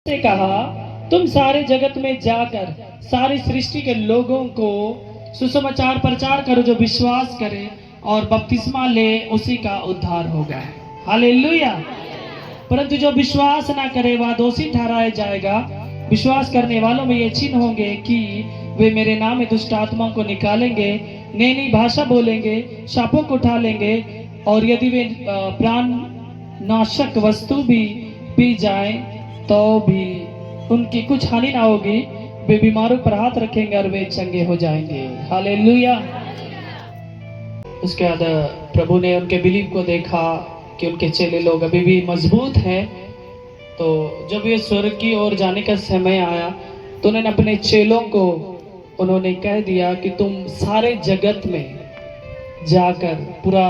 से कहा, तुम सारे जगत में जाकर सारी सृष्टि के लोगों को सुसमाचार प्रचार करो, जो विश्वास करे और बपतिस्मा ले उसी का उद्धार होगा। हालेलुया। परंतु जो विश्वास ना करे वह दोषी ठहराया जाएगा। विश्वास करने वालों में ये चिन्ह होंगे कि वे मेरे नाम में दुष्ट आत्माओं को निकालेंगे, नई नई भाषा बोलेंगे, सांपों को उठा लेंगे, और यदि वे प्राण नाशक वस्तु भी पी जाए तो भी उनकी कुछ हानि ना होगी। वे बीमारों पर हाथ रखेंगे और वे चंगे हो जाएंगे। हालेलुया। उसके बाद प्रभु ने उनके बिलीव को देखा कि उनके चेले लोग अभी भी मजबूत हैं। तो जब ये स्वर्ग की ओर जाने का समय आया तो उन्होंने अपने चेलों को उन्होंने कह दिया कि तुम सारे जगत में जाकर पूरा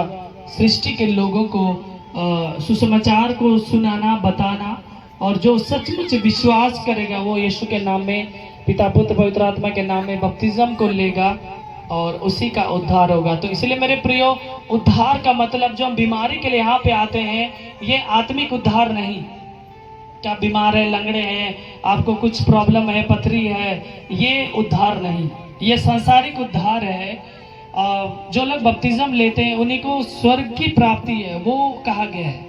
सृष्टि के लोगों को सुसमाचार को सुनाना, बताना, और जो सचमुच विश्वास करेगा वो यीशु के नाम में, पिता पुत्र पवित्र आत्मा के नाम में बपतिस्म को लेगा और उसी का उद्धार होगा। तो इसलिए मेरे प्रियो, उद्धार का मतलब जो हम बीमारी के लिए यहाँ पे आते हैं, ये आत्मिक उद्धार नहीं। क्या बीमार है, लंगड़े हैं, आपको कुछ प्रॉब्लम है, पथरी है, ये उद्धार नहीं, ये सांसारिक उद्धार है। जो लोग बपतिस्म लेते हैं उन्हीं को स्वर्ग की प्राप्ति है, वो कहा गया है।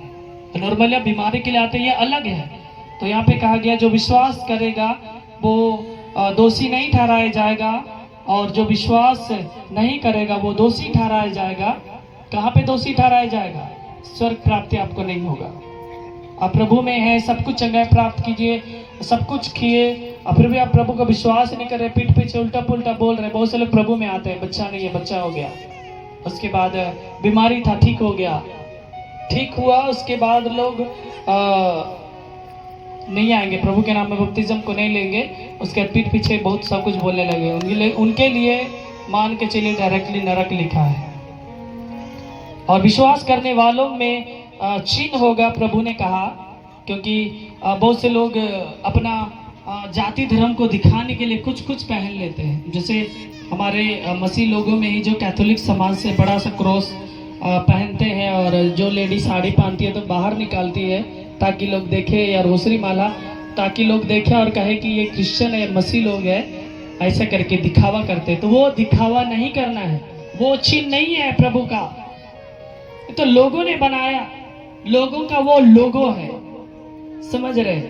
नॉर्मली बीमारी के लिए आते हैं, ये अलग है। तो यहाँ पे कहा गया जो विश्वास करेगा वो दोषी नहीं ठहराया जाएगा, और जो विश्वास नहीं करेगा वो दोषी ठहराया जाएगा। कहाँ पे दोषी ठहराया जाएगा? स्वर्ग प्राप्ति आपको नहीं होगा। आप प्रभु में हैं, सब कुछ चंगाई प्राप्त कीजिए, सब कुछ किए, और फिर भी आप प्रभु का विश्वास नहीं कर रहे, पीठ पीछे उल्टा पुल्टा बोल रहे। बहुत से लोग प्रभु में आते हैं, बच्चा नहीं है, बच्चा हो गया, उसके बाद बीमारी था, ठीक हो गया, ठीक हुआ, उसके बाद लोग नहीं आएंगे, प्रभु के नाम में बपतिस्म को नहीं लेंगे, उसके पीठ पीछे बहुत सब कुछ बोलने लगे। उनके लिए मान के चलिए डायरेक्टली नरक लिखा है। और विश्वास करने वालों में चिन्ह होगा, प्रभु ने कहा, क्योंकि बहुत से लोग अपना जाति धर्म को दिखाने के लिए कुछ कुछ पहन लेते हैं। जैसे हमारे मसीह लोगों में ही जो कैथोलिक समाज से बड़ा सा क्रॉस पहनते हैं, और जो लेडी साड़ी पहनती है तो बाहर निकालती है ताकि लोग देखे, या रोसरी माला ताकि लोग देखे और कहे कि ये क्रिश्चियन है, मसीह लोग है, ऐसा करके दिखावा करते। तो वो दिखावा नहीं करना है, वो चिन्ह नहीं है प्रभु का, तो लोगों ने बनाया, लोगों का वो लोगो है, समझ रहे?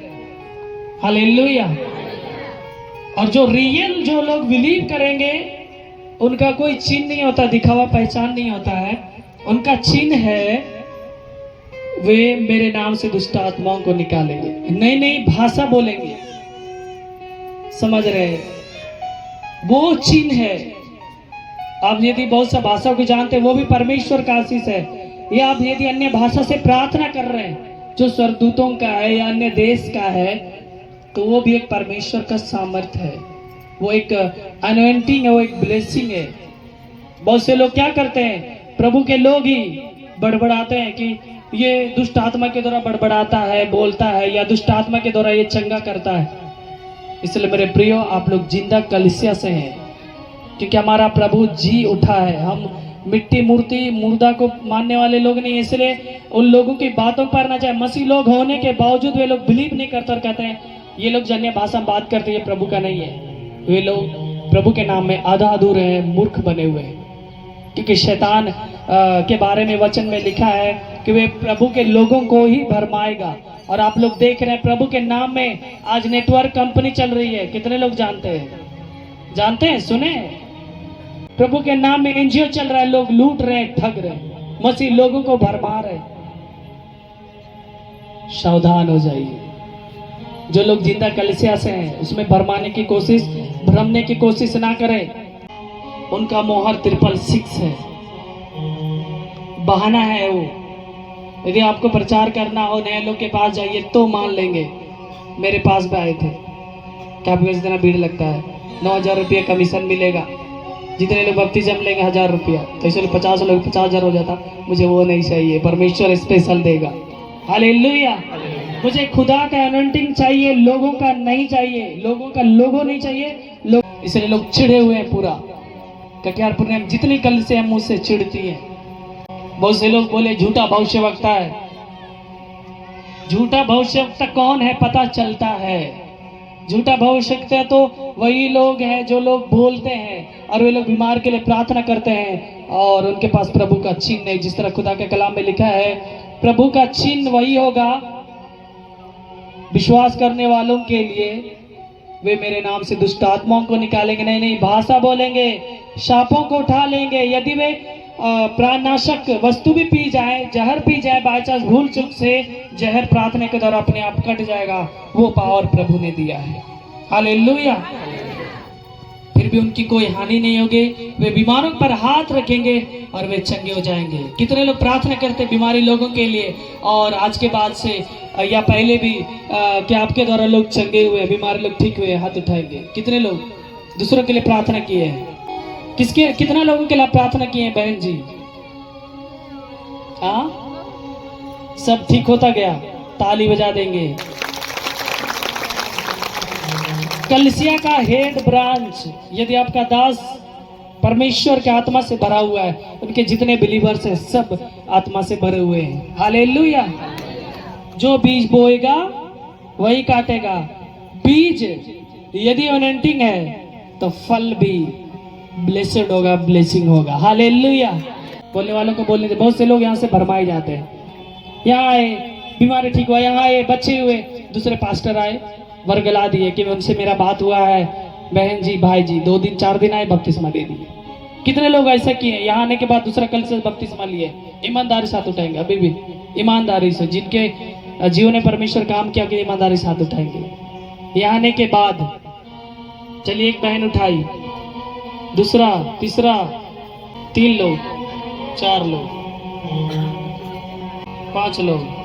हालेलुया। और जो रियल जो लोग बिलीव करेंगे उनका कोई चिन्ह नहीं होता, दिखावा पहचान नहीं होता है। उनका चिन्ह है वे मेरे नाम से दुष्ट आत्माओं को निकालेंगे, नई नई भाषा बोलेंगे, समझ रहे? वो चिन्ह है। आप यदि बहुत सा भाषा को जानते हैं वो भी परमेश्वर का आशीष है। या आप यदि अन्य भाषा से प्रार्थना कर रहे हैं जो स्वर्गदूतों का है या अन्य देश का है, तो वो भी एक परमेश्वर का सामर्थ्य है, वो एक अनॉइंटिंग है, वो एक ब्लेसिंग है। बहुत से लोग क्या करते हैं, प्रभु के लोग ही बड़बड़ाते हैं कि ये दुष्ट आत्मा के द्वारा बड़बड़ाता है, बोलता है, या दुष्ट आत्मा के द्वारा ये चंगा करता है। इसलिए मेरे प्रियो, आप लोग जिंदा कलीसिया से हैं, क्योंकि हमारा प्रभु जी उठा है। हम मिट्टी मूर्ति मुर्दा को मानने वाले लोग नहीं, इसलिए उन लोगों की बातों पर ना जाए। मसीह लोग होने के बावजूद वे लोग बिलीव नहीं करते और कहते हैं ये लोग जन्य भाषा में बात करते हैं, ये प्रभु का नहीं है। वे लोग प्रभु के नाम में आधा अधूरे हैं, मूर्ख बने हुए हैं, क्योंकि शैतान के बारे में वचन में लिखा है कि वे प्रभु के लोगों को ही भरमाएगा। और आप लोग देख रहे हैं प्रभु के नाम में आज नेटवर्क कंपनी चल रही है, कितने लोग जानते हैं? जानते हैं, सुने? प्रभु के नाम में एनजीओ चल रहा है, लोग लूट रहे हैं, ठग रहे हैं, मसीह लोगों को भरमा रहे। सावधान हो जाइए। जो लोग जिंदा कलीसिया से हैं उसमें भरमाने की कोशिश, भ्रमने की कोशिश ना करें। उनका मोहर 666 है, बहाना है वो। यदि आपको प्रचार करना हो, नए लोग के पास जाइए तो मान लेंगे। मेरे पास भी आए थे, क्या आपको इतना भीड़ लगता है? 9,000 रुपये कमीशन मिलेगा, जितने लोग बपतिस्म लेंगे 1,000 रुपया, तो इसलिए 50 लोग 50,000 हो जाता। मुझे वो नहीं चाहिए, परमेश्वर स्पेशल देगा। हालेलुया। मुझे खुदा का अनॉइंटिंग चाहिए, लोगों का नहीं चाहिए, लोगों का लोगो नहीं चाहिए। लोग इसलिए लोग चिढ़े हुए हैं पूरा। कटियारपुर में जितनी कल से हम मुझसे चिढ़ती हैं। बहुत से लोग बोले झूठा भविष्यवक्ता है, झूठा भविष्यवक्ता कौन है पता चलता है। झूठा भविष्यवक्ता तो वही लोग हैं जो लोग बोलते हैं और वे लोग बीमार के लिए प्रार्थना करते हैं और उनके पास प्रभु का चिन्ह नहीं। जिस तरह खुदा के कलाम में लिखा है, प्रभु का चिन्ह वही होगा विश्वास करने वालों के लिए, वे मेरे नाम से दुष्ट आत्माओं को निकालेंगे, नई नई भाषा बोलेंगे, सांपों को उठा लेंगे, यदि वे प्राणनाशक वस्तु भी पी जाए, जहर पी जाए, बाई चांस भूल चूक से जहर प्रार्थना के द्वारा अपने आप कट जाएगा, वो पावर प्रभु ने दिया है। हालेलुया। फिर भी उनकी कोई हानि नहीं होगी, वे बीमारों पर हाथ रखेंगे और वे चंगे हो जाएंगे। कितने लोग प्रार्थना करते बीमारी लोगों के लिए, और आज के बाद से या पहले भी क्या आपके द्वारा लोग चंगे हुए, बीमार लोग ठीक हुए, हाथ उठाएंगे। कितने लोग दूसरों के लिए प्रार्थना किए हैं? किसके कितना लोगों के लिए प्रार्थना किए हैं बहन जी? सब ठीक होता गया, ताली बजा देंगे। कलीसिया का हेड ब्रांच, यदि आपका दास परमेश्वर के आत्मा से भरा हुआ है, उनके जितने बिलीवर्स हैं सब आत्मा से भरे हुए हैं। हालेलुया। जो बीज बोएगा वही काटेगा। बीज यदि अनॉइंटिंग है तो फल भी ब्लेस्ड होगा, ब्लेसिंग होगा। हालेलुया। बोलने वालों को बोलने दे। बहुत से लोग यहाँ से भरमाए जाते हैं, यहाँ आए बीमारी ठीक हुआ, यहाँ आए बच्चे हुए, दूसरे पास्टर आए वर्गला दिए कि उनसे मेरा बात हुआ है, बहन जी भाई जी 2 दिन 4 दिन आए बपतिस्मा दे दिए। कितने लोग ऐसा किए? यहाँ आने के बाद दूसरा कल से बपतिस्मा लिए। ईमानदारी साथ उठाएंगे, अभी भी ईमानदारी से, जिनके जीवन में परमेश्वर काम किया कि ईमानदारी साथ उठाएंगे। यहाँ आने के बाद चलिए एक बहन उठाई, दूसरा, तीसरा, 3 लोग, 4 लोग, 5 लोग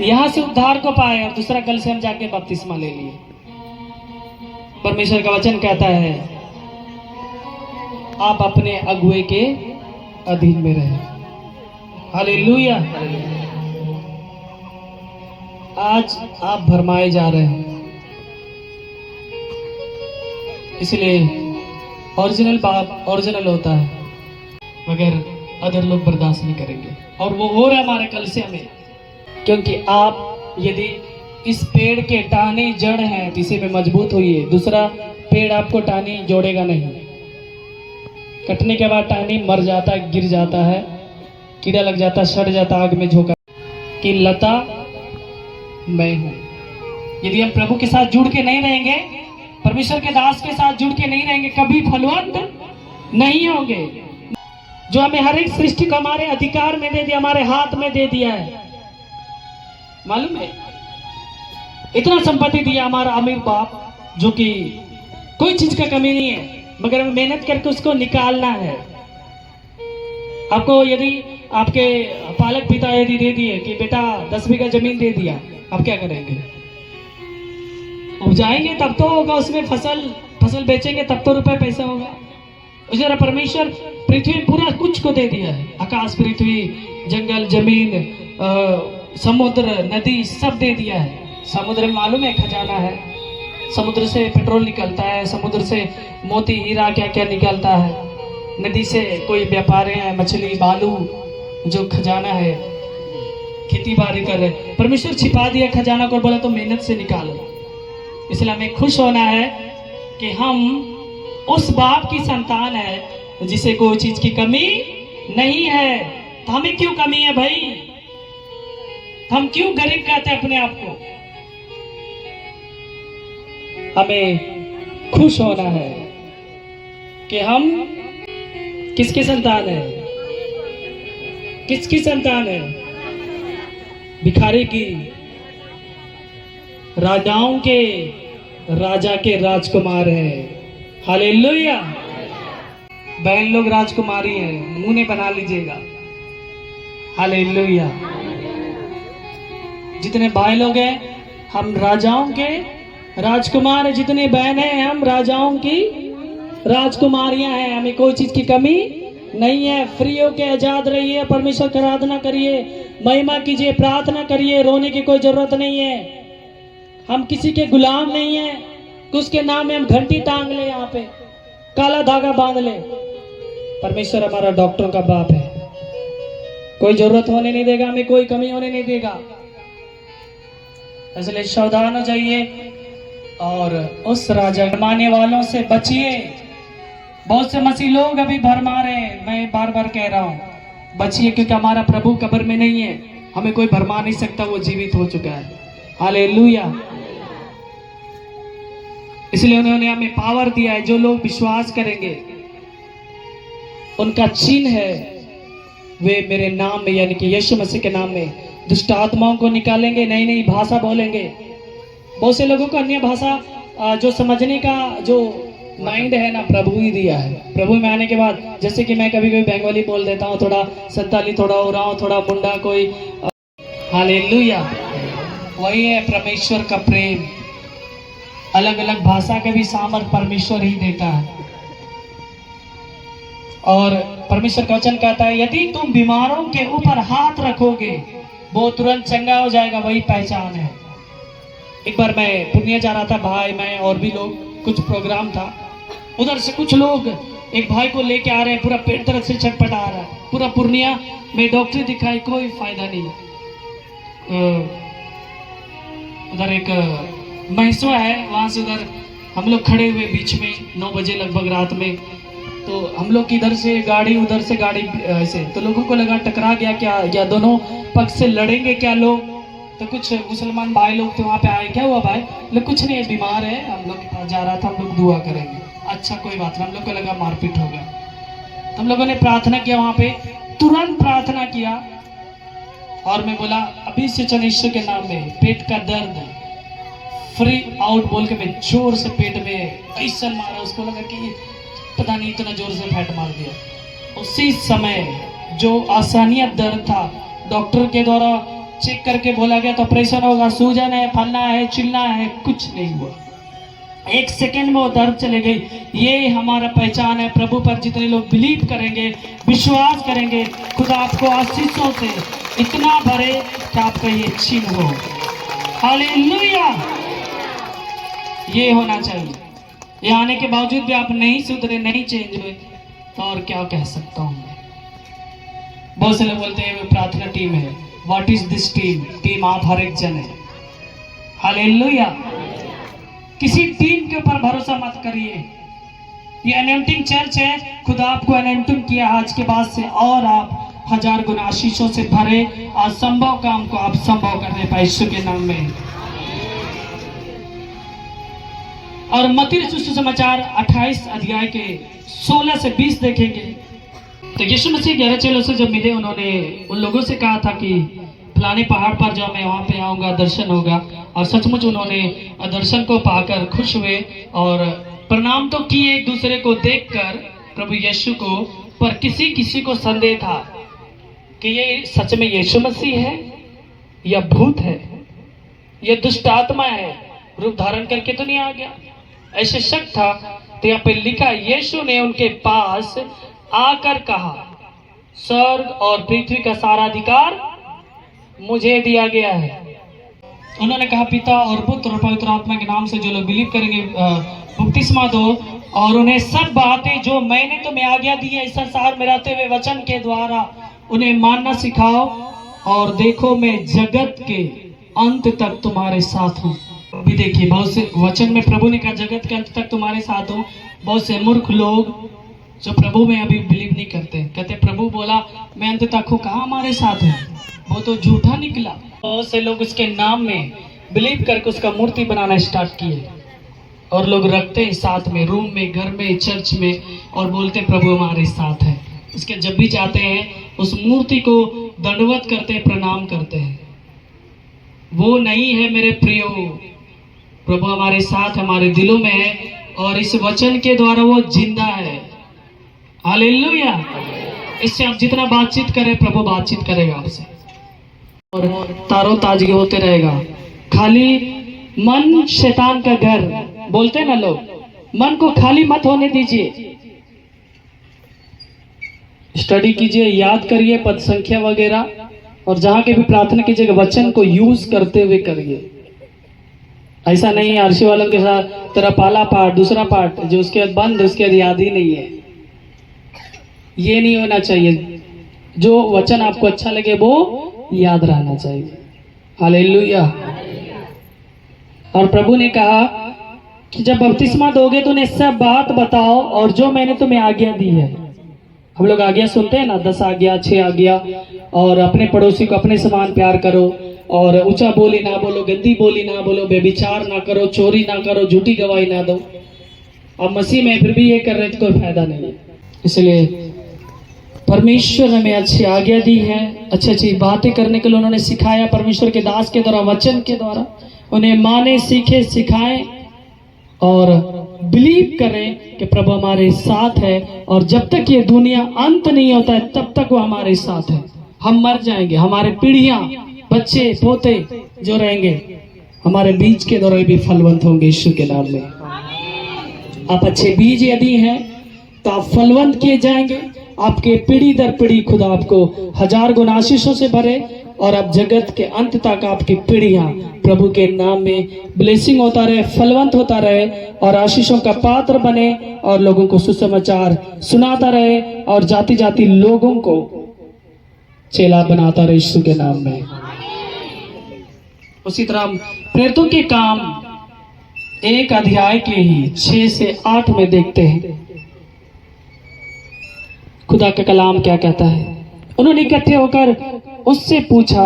यहां से उद्धार को पाए, और दूसरा कल से हम जाके बपतिस्मा ले लिए। परमेश्वर का वचन कहता है आप अपने अगुए के अधीन में रहे। हालेलुया। आज आप भरमाए जा रहे हैं, इसलिए ओरिजिनल बाप ओरिजिनल होता है, मगर अदर लोग बर्दाश्त नहीं करेंगे, और वो हो रहा है हमारे कलीसिया में। क्योंकि आप यदि इस पेड़ के टहनी जड़ हैं तो इसी में मजबूत होइए। दूसरा पेड़ आपको टहनी जोड़ेगा नहीं। कटने के बाद टहनी मर जाता है, गिर जाता है, कीड़ा लग जाता है, सड़ जाता, आग में झोंका। कि लता मैं हूं। यदि हम प्रभु के साथ जुड़ के नहीं रहेंगे, परमेश्वर के दास के साथ जुड़ के नहीं रहेंगे, कभी फलवंत नहीं होंगे। जो हमें हर एक सृष्टि को हमारे अधिकार में दे दिया, हमारे हाथ में दे दिया है, मालूम है? इतना संपत्ति दिया हमारा अमीर बाप, जो कि कोई चीज का कमी नहीं है, मगर हमें मेहनत करके उसको निकालना है। आपको यदि आपके पालक पिता यदि दे दिए कि बेटा 10 बीघा जमीन दे दिया, आप क्या करेंगे? उपजाएंगे तब तो होगा, उसमें फसल बेचेंगे तब तो रुपए पैसा होगा। उसी तरह परमेश्वर पृथ्वी पूरा कुछ को दे दिया है, आकाश, पृथ्वी, जंगल, जमीन, समुद्र, नदी, सब दे दिया है। समुद्र में मालूम है खजाना है, समुद्र से पेट्रोल निकलता है, समुद्र से मोती हीरा क्या क्या निकलता है, नदी से कोई व्यापार है, मछली, बालू, जो खजाना है, खेती बाड़ी कर रहे। परमेश्वर छिपा दिया खजाना को, बोला तो मेहनत से निकालो। इसलिए हमें खुश होना है कि हम उस बाप की संतान है जिसे कोई चीज की कमी नहीं है। तो हमें क्यों कमी है भाई? हम क्यों गरीब कहते हैं अपने आप को? हमें खुश होना है कि हम किसकी संतान है? किसकी संतान है? भिखारी की, राजाओं के राजा के राजकुमार है। हालेलुया। बहन लोग राजकुमारी है, मुंह ने बना लीजिएगा। हालेलुया। जितने भाई लोग हैं हम राजाओं के राजकुमार हैं, जितने बहन हैं हम राजाओं की राजकुमारियां हैं। हमें कोई चीज की कमी नहीं है। फ्री होके आजाद रहिए, परमेश्वर की आराधना करिए, महिमा कीजिए, प्रार्थना करिए, रोने की कोई जरूरत नहीं है। हम किसी के गुलाम नहीं है कि उसके नाम में हम घंटी टांग ले, यहाँ पे काला धागा बांध ले। परमेश्वर हमारा डॉक्टरों का बाप है, कोई जरूरत होने नहीं देगा, हमें कोई कमी होने नहीं देगा। इसलिए सावधान हो जाइए और उस राजा मानने वालों से बचिए। बहुत से मसीह लोग अभी भरमा रहे हैं, मैं बार बार कह रहा हूं बचिए, क्योंकि हमारा प्रभु कब्र में नहीं है, हमें कोई भरमा नहीं सकता, वो जीवित हो चुका है। हालेलुया। इसलिए उन्होंने हमें पावर दिया है। जो लोग विश्वास करेंगे उनका चिन्ह है, वे मेरे नाम में यानी कि यीशु मसीह के नाम में दुष्ट आत्माओं को निकालेंगे, नई नई भाषा बोलेंगे। बहुत से लोगों को अन्य भाषा जो समझने का जो माइंड है ना, प्रभु ही दिया है। प्रभु में आने के बाद जैसे कि मैं कभी कभी बंगाली बोल देता हूँ, थोड़ा संताली, थोड़ा उराव, थोड़ा मुंडा कोई। हालेलुया। वही है परमेश्वर का प्रेम। अलग अलग भाषा के भी सामर्थ परमेश्वर ही देता है। और परमेश्वर का वचन कहता है यदि तुम बीमारों के ऊपर हाथ रखोगे वो तुरंत चंगा हो जाएगा, वही पहचान है। एक बार मैं पुण्य जा रहा था, भाई मैं और भी लोग, कुछ प्रोग्राम था, उधर से कुछ लोग एक भाई को लेके आ रहे हैं, पूरा पेट तरफ से छटपटा आ रहा है, पूरा पूर्णिया में डॉक्टरी दिखाई, कोई फायदा नहीं। उधर एक महसुआ है, वहां से उधर हम लोग खड़े हुए बीच में 9 बजे लगभग रात में, तो हम लोग की इधर से गाड़ी उधर से गाड़ी ऐसे, तो लोगों को लगा टकरा गया क्या, या दोनों पक्ष से लड़ेंगे क्या लोग। तो कुछ मुसलमान भाई लोग तो वहाँ पे आए, क्या हुआ भाई, लोग कुछ नहीं, बीमार है, हम लोग के पास जा रहा था, हम लोग दुआ करेंगे। अच्छा कोई बात नहीं, हम लोग को लगा मारपीट हो गया। तो हम लोगों ने प्रार्थना किया वहाँ पे, तुरंत प्रार्थना किया और मैं बोला अभी से ईश्वर के नाम में पेट का दर्द फ्री आउट बोल के मैं जोर से पेट में ऐसा मारा, उसको लगा कि पता नहीं इतना जोर से फैट मार दिया। उसी समय जो आसानियत दर्द था, डॉक्टर के द्वारा चेक करके बोला गया तो ऑपरेशन होगा, सूजन है, फलना है, चिलना है, कुछ नहीं हुआ। 1 सेकेंड में वो दर्द चले गई। ये हमारा पहचान है। प्रभु पर जितने लोग बिलीव करेंगे, विश्वास करेंगे, खुदा आपको आशीषों से इतना भरे कि आपका ये चिन्ह हो। हालेलुया। ये होना चाहिए। ये आने के बावजूद भी आप नहीं सुधरे, नहीं चेंज हुए, तो और क्या कह सकता हूं मैं। बहुत से लोग बोलते हैं प्रार्थना टीम है। What is this team? Team आप हर एक जन है। हालेलुया। किसी टीम के ऊपर भरोसा मत करिए। ये अनॉइंटिंग चर्च है, खुदा आपको अनॉइंटिंग किया आज के बाद से, और आप 1000 गुना आशीषों से भरे, असंभव काम को आप संभव करने पाए यीशु के नाम में। और मत्ती सुसमाचार 28 अध्याय के 16 से 20 देखेंगे तो यीशु मसीह 11 चेलों से जब मिले, उन्होंने उन लोगों से कहा था कि फलाने पहाड़ पर जाओ, मैं वहां पे आऊंगा, दर्शन होगा। और सचमुच उन्होंने दर्शन को पाकर खुश हुए और प्रणाम तो किए एक दूसरे को देखकर प्रभु यीशु को। पर किसी किसी को संदेह था कि ये सच में यीशु मसीह है या भूत है, यह दुष्ट आत्मा है, रूप धारण करके तो नहीं आ गया, ऐसे शक था। तो यहाँ पे लिखा, यीशु ने उनके पास आकर कहा, स्वर्ग और पृथ्वी का सारा अधिकार मुझे दिया गया है। उन्होंने कहा, पिता और पुत्र और पवित्र आत्मा के नाम से जो लोग बिलीव करेंगे बपतिस्मा दो, और उन्हें सब बातें जो मैंने तुम्हें आज्ञा दी है इस संसार में रहते हुए वचन के द्वारा उन्हें मानना सिखाओ, और देखो मैं जगत के अंत तक तुम्हारे साथ हूँ। अभी देखिए, बहुत से वचन में प्रभु ने कहा जगत के अंत तक तुम्हारे साथ हूँ। बहुत से मूर्ख लोग जो प्रभु में अभी बिलीव नहीं करते, कहते प्रभु बोला मैं अंत तक हूँ, कहाँ हमारे साथ है, वो तो झूठा निकला। बहुत से लोग उसके नाम में बिलीव करके उसका मूर्ति बनाना स्टार्ट किए, और लोग रखते हैं साथ में, रूम में, घर में, चर्च में, और बोलते प्रभु हमारे साथ है। उसके जब भी जाते हैं उस मूर्ति को दंडवत करते हैं, प्रणाम करते हैं। वो नहीं है मेरे प्रियो। प्रभु हमारे साथ हमारे दिलों में है, और इस वचन के द्वारा वो जिंदा है। हालेलुया। इससे आप जितना बातचीत करें, प्रभु बातचीत करेगा आपसे, और तारो ताजगी होते रहेगा। खाली मन शैतान का घर बोलते हैं ना लोग, मन को खाली मत होने दीजिए। स्टडी कीजिए, याद करिए पद संख्या वगैरह, और जहां के भी प्रार्थना कीजिएगा वचन को यूज करते हुए करिए। ऐसा नहीं है आरसी वालों के साथ तेरा पहला पार्ट, दूसरा पार्ट, जो उसके बाद बंद, उसके बाद याद ही नहीं है। ये नहीं होना चाहिए। जो वचन आपको अच्छा लगे वो याद रहना चाहिए। हालेलुया। और प्रभु ने कहा कि जब बपतिस्मा दोगे तो उन्हें सब बात बताओ और जो मैंने तुम्हें आज्ञा दी है। हम लोग आज्ञा सुनते हैं ना, 10 आज्ञा, 6 आज्ञा, और अपने पड़ोसी को अपने समान प्यार करो, और ऊंचा बोली ना बोलो, गंदी बोली ना बोलो, बेविचार ना करो, चोरी ना करो, झूठी गवाही ना दो। अब मसीह में फिर भी ये कर रहे तो कोई फायदा नहीं है। इसलिए परमेश्वर ने हमें अच्छी आज्ञा दी है, अच्छी अच्छी बातें करने के लिए उन्होंने सिखाया। परमेश्वर के दास के द्वारा, वचन के द्वारा उन्हें माने, सीखे, सिखाएं और बिलीव करें कि प्रभु हमारे साथ है। और जब तक ये दुनिया अंत नहीं होता है तब तक वो हमारे साथ है। हम मर जाएंगे, हमारे पीढ़ियां, बच्चे, पोते जो रहेंगे हमारे बीज के द्वारा भी फलवंत होंगे यीशु के नाम में। आप अच्छे बीज यदि हैं तो आप फलवंत किए जाएंगे। आपके पीढ़ी दर पीढ़ी खुदा आपको 1000 गुना आशीषों से भरे, और अब जगत के अंत तक आपकी पीढ़ियां प्रभु के नाम में ब्लेसिंग होता रहे, फलवंत होता रहे और आशीषों का पात्र बने, और लोगों को सुसमाचार सुनाता रहे और जाति जाति लोगों को चेला बनाता रहे यीशु के नाम में। उसी तरह हम प्रेरितों के काम 1 अध्याय के ही 6 से 8 में देखते हैं खुदा का कलाम क्या कहता है। उन्होंने इकट्ठे होकर उससे पूछा,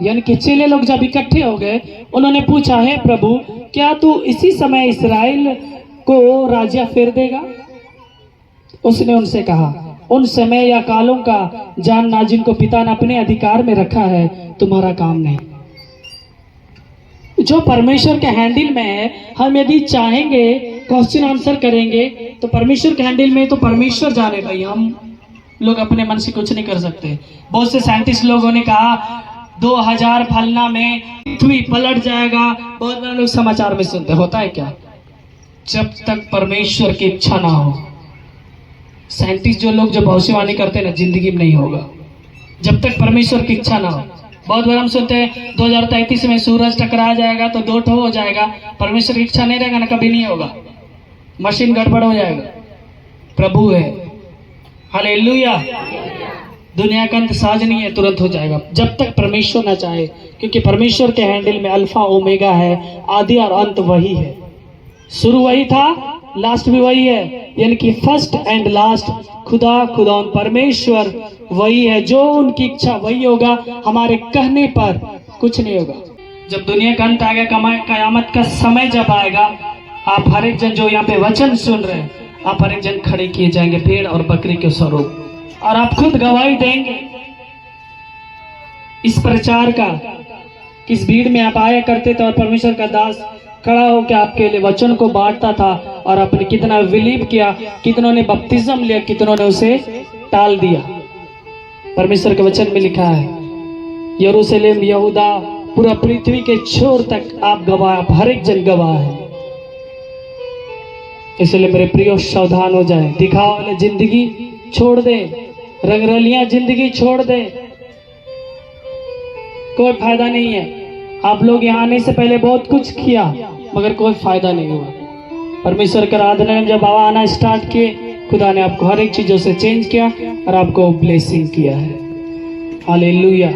यानी कि चेले लोग जब इकट्ठे हो गए उन्होंने पूछा, है प्रभु क्या तू इसी समय इस्राएल को राज्य फेर देगा? उसने उनसे कहा, उन समय या कालों का जानना जिनको पिता ने अपने अधिकार में रखा है तुम्हारा काम नहीं। जो परमेश्वर के हैंडल में है, हम यदि चाहेंगे क्वेश्चन आंसर करेंगे तो परमेश्वर के हैंडल में तो परमेश्वर जाने भाई, हम लोग अपने मन से कुछ नहीं कर सकते। बहुत से साइंटिस्ट लोगों ने कहा 2000 फलना में पृथ्वी पलट जाएगा, बहुत लोग समाचार में सुनते, होता है क्या? जब तक परमेश्वर की इच्छा ना हो। साइंटिस्ट जो लोग जो भविष्यवाणी करते हैं ना, जिंदगी में नहीं होगा जब तक परमेश्वर की इच्छा ना हो। बहुत बार हम सुनते हैं 2033 में सूरज टकरा जाएगा तो 2 ठो हो जाएगा। परमेश्वर की इच्छा नहीं रहेगा ना, कभी नहीं होगा, मशीन गड़बड़ हो जाएगा। प्रभु है, हालेलुया। दुनिया का अंत साज नहीं है, तुरंत हो जाएगा जब तक परमेश्वर ना चाहे, क्योंकि परमेश्वर के हैंडल में अल्फा ओमेगा है, आदि और अंत वही है। शुरू वही था, लास्ट भी वही है, यानी कि फर्स्ट एंड लास्ट खुदा परमेश्वर वही है। जो उनकी इच्छा वही होगा, हमारे कहने पर कुछ नहीं होगा। जब दुनिया का अंत आ गया, कयामत का समय जब आएगा, आप हर एक जन जो यहाँ पे वचन सुन रहे हैं, आप हर एक जन खड़े किए जाएंगे भेड़ और बकरी के स्वरूप, और आप खुद गवाही देंगे इस प्रचार का। किस भीड़ में आप आया करते थे और परमेश्वर का दास खड़ा होकर आपके लिए वचन को बांटता था, और आपने कितना बिलीव किया, कितनों ने बपतिस्म लिया, कितनों ने उसे टाल दिया। परमेश्वर के वचन में लिखा है, यरूशलेम, यहूदा, पूरा पृथ्वी के छोर तक आप गवाह, आप हर एक जन गवाह है। इसलिए मेरे प्रियो सावधान हो जाए, दिखावा वाले जिंदगी छोड़ दे, रंगरलियां जिंदगी छोड़ दे, कोई फायदा नहीं है। आप लोग यहाँ आने से पहले बहुत कुछ किया मगर कोई फायदा नहीं हुआ। परमेश्वर के आराधना में जब बाबा आना स्टार्ट किए, खुदा ने आपको हर एक चीजों से चेंज किया और आपको ब्लेसिंग किया है। हालेलुया।